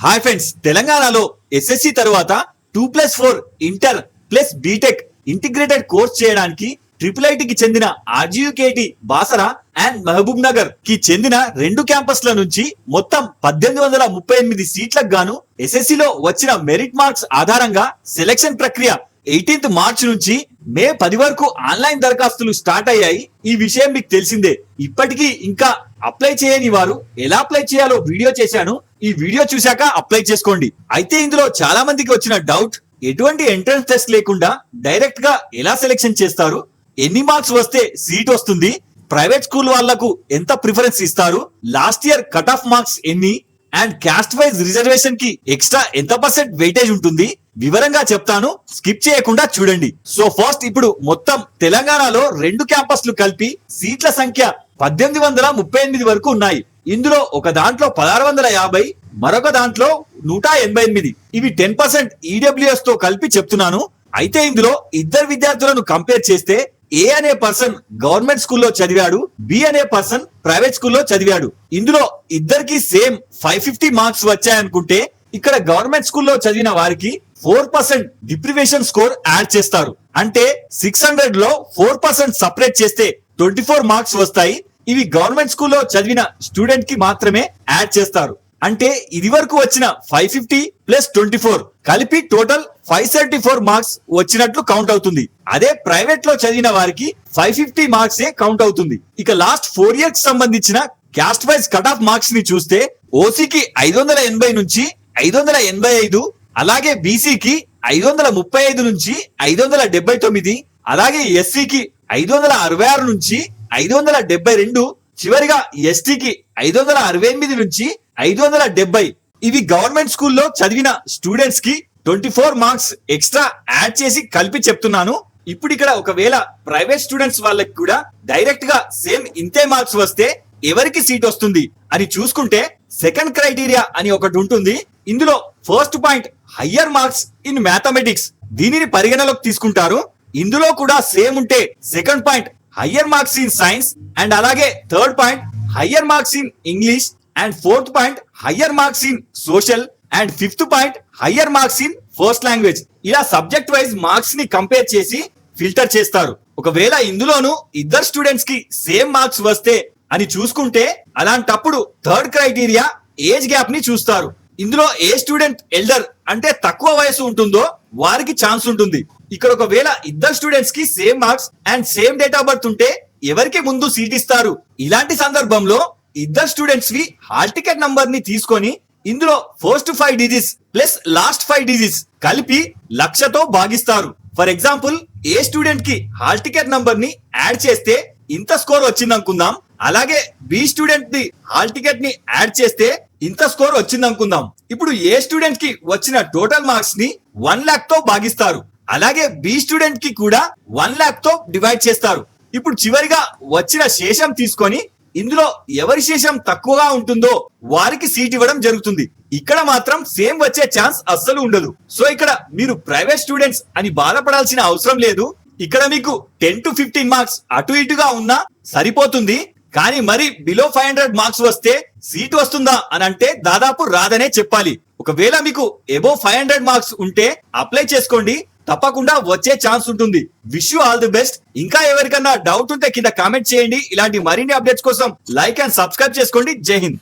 Hi friends, తెలంగాణలో SSC తర్వాత 2+4 inter plus B Tech integrated course చేయడానికి ఐఐటికి చెందిన ఆర్జీయుకేటి బాసరా అండ్ మహబూబ్ నగర్ కి చెందిన 2 క్యాంపస్ల నుంచి మొత్తం 1838 సీట్లకు గాను ఎస్ఎస్సిలో వచ్చిన మెరిట్ మార్క్స్ ఆధారంగా సెలక్షన్ ప్రక్రియ 18th మార్చ్ నుంచి మే 10 వరకు ఆన్లైన్ దరఖాస్తులు స్టార్ట్ అయ్యాయి. ఈ విషయం మీకు తెలిసిందే. ఇప్పటికీ ఇంకా అప్లై చేయని వారు ఎలా అప్లై చేయాలో వీడియో చేశాను. ఈ వీడియో చూశాక అప్లై చేసుకోండి. అయితే ఇందులో చాలా మందికి వచ్చిన డౌట్, ఎటువంటి ఎంట్రన్స్ టెస్ట్ లేకుండా డైరెక్ట్ గా ఎలా సెలెక్షన్ చేస్తారు, ఎన్ని మార్క్స్ వస్తే సీట్ వస్తుంది, ప్రైవేట్ స్కూల్ వాళ్లకు ఎంత ప్రిఫరెన్స్ ఇస్తారు, last year cut off marks ఎన్ని, అండ్ క్యాస్ట్ వైజ్ రిజర్వేషన్ కి ఎక్స్ట్రా ఎంత పర్సెంట్ వెయిటేజ్ ఉంటుంది, వివరంగా చెప్తాను. స్కిప్ చేయకుండా చూడండి. సో ఫస్ట్ ఇప్పుడు మొత్తం తెలంగాణలో 2 క్యాంపస్లు కలిపి సీట్ల సంఖ్య 1838 వరకు ఉన్నాయి. ఇందులో ఒక దాంట్లో 1650, మరొక దాంట్లో 188. ఇవి 10% ఈడబ్ల్యూఎస్ తో కలిపి చెప్తున్నాను. అయితే ఇందులో ఇద్దరు విద్యార్థులను కంపేర్ చేస్తే ఏ అనే పర్సన్ గవర్నమెంట్ స్కూల్లో చదివాడు, బి అనే పర్సన్ ప్రైవేట్ స్కూల్లో చదివాడు. ఇందులో ఇద్దరికి సేమ్ 550 మార్క్స్ వచ్చాయనుకుంటే ఇక్కడ గవర్నమెంట్ స్కూల్లో చదివిన వారికి 4% డిప్రివేషన్ స్కోర్ యాడ్ చేస్తారు. అంటే 600 లో 4% సపరేట్ చేస్తే 24 మార్క్స్ వస్తాయి. ఇవి గవర్నమెంట్ స్కూల్లో చదివిన స్టూడెంట్ కి మాత్రమే యాడ్ చేస్తారు. అంటే ఇది వరకు వచ్చిన 550 ప్లస్ 24 కలిపి టోటల్ 574 మార్క్స్ వచ్చినట్లు కౌంట్ అవుతుంది. అదే ప్రైవేట్ లో చదివిన వారికి 550 మార్క్స్ కౌంట్ అవుతుంది. ఇక లాస్ట్ 4 ఇయర్స్ సంబంధించిన caste wise cut off marks ని చూస్తే ఓసీకి 580 నుంచి 585, అలాగే బీసీకి 535 నుంచి 579, అలాగే ఎస్సీకి 566 నుంచి 572, చివరిగా ఎస్టీకి 568 నుంచి 570. ఇవి గవర్నమెంట్ స్కూల్లో చదివిన స్టూడెంట్స్ కి 24 మార్క్స్ ఎక్స్ట్రా యాడ్ చేసి కలిపి చెప్తున్నాను. ఇప్పుడు ఇక్కడ ఒకవేళ ప్రైవేట్ స్టూడెంట్స్ వాళ్ళకి కూడా డైరెక్ట్ గా సేమ్ ఇంతే మార్క్స్ వస్తే ఎవరికి సీట్ వస్తుంది అని చూసుకుంటే సెకండ్ క్రైటీరియా అని ఒకటి ఉంటుంది. ఇందులో first point higher marks in mathematics, దీనిని పరిగణలోకి తీసుకుంటారు. ఇందులో కూడా సేమ్ ఉంటే second point higher marks in science, and అలాగే third point higher marks in English, and fourth point higher marks in social, and fifth point higher marks in first language. ఇలా subject wise marks ని compare చేసి filter చేస్తారు. ఒకవేళ ఇందులోనూ ఇద్దరు students కి same marks వస్తే అని చూసుకుంటే అలాంటప్పుడు థర్డ్ క్రైటీరియా ఏజ్ గ్యాప్ ని చూస్తారు. ఇందులో ఏ స్టూడెంట్ ఎల్డర్ అంటే తక్కువ వయసు ఉంటుందో వారికి ఛాన్స్ ఉంటుంది. ఇక్కడ ఒకవేళ ఇద్దరు స్టూడెంట్స్ కి same marks and same date of birth ఉంటే ఎవరికి ముందు సీట్ ఇస్తారు. ఇలాంటి సందర్భంలో ఇద్దరు స్టూడెంట్స్ వి హాల్ టికెట్ నంబర్ ని తీసుకొని ఇందులో first 5 digits plus last 5 digits కలిపి 1,00,000తో భాగిస్తారు. ఫర్ ఎగ్జాంపుల్, ఏ స్టూడెంట్ కి హాల్ టికెట్ నంబర్ ని యాడ్ చేస్తే ఇంత స్కోర్ వచ్చింది అనుకుందాం. అలాగే బి స్టూడెంట్ ని హాల్ టికెట్ ని యాడ్ చేస్తే ఇంత స్కోర్ వచ్చింది అనుకుందాం. ఇప్పుడు ఏ స్టూడెంట్ కి వచ్చిన టోటల్ మార్క్స్ ని 1,00,000 తో భాగిస్తారు. అలాగే బి స్టూడెంట్ కి కూడా 1,00,000 తో డివైడ్ చేస్తారు. ఇప్పుడు చివరిగా వచ్చిన శేషం తీసుకొని ఇందులో ఎవరి శేషం తక్కువగా ఉంటుందో వారికి సీట్ ఇవ్వడం జరుగుతుంది. ఇక్కడ మాత్రం సేమ్ వచ్చే ఛాన్స్ అస్సలు ఉండదు. సో ఇక్కడ మీరు ప్రైవేట్ స్టూడెంట్స్ అని బాధపడాల్సిన అవసరం లేదు. ఇక్కడ మీకు 10 to 15 మార్క్స్ అటు ఇటుగా ఉన్నా సరిపోతుంది. కానీ మరి బిలో 500 మార్క్స్ వస్తే సీట్ వస్తుందా అని అంటే దాదాపు రాదనే చెప్పాలి. ఒకవేళ మీకు అబోవ్ 500 మార్క్స్ ఉంటే అప్లై చేసుకోండి, తప్పకుండా వచ్చే ఛాన్స్ ఉంటుంది. Wish you all the best. ఇంకా ఎవరికన్నా డౌట్ ఉంటే కింద కామెంట్ చేయండి. ఇలాంటి మరిన్ని అప్డేట్స్ కోసం లైక్ అండ్ సబ్స్క్రైబ్ చేసుకోండి. జై హింద్.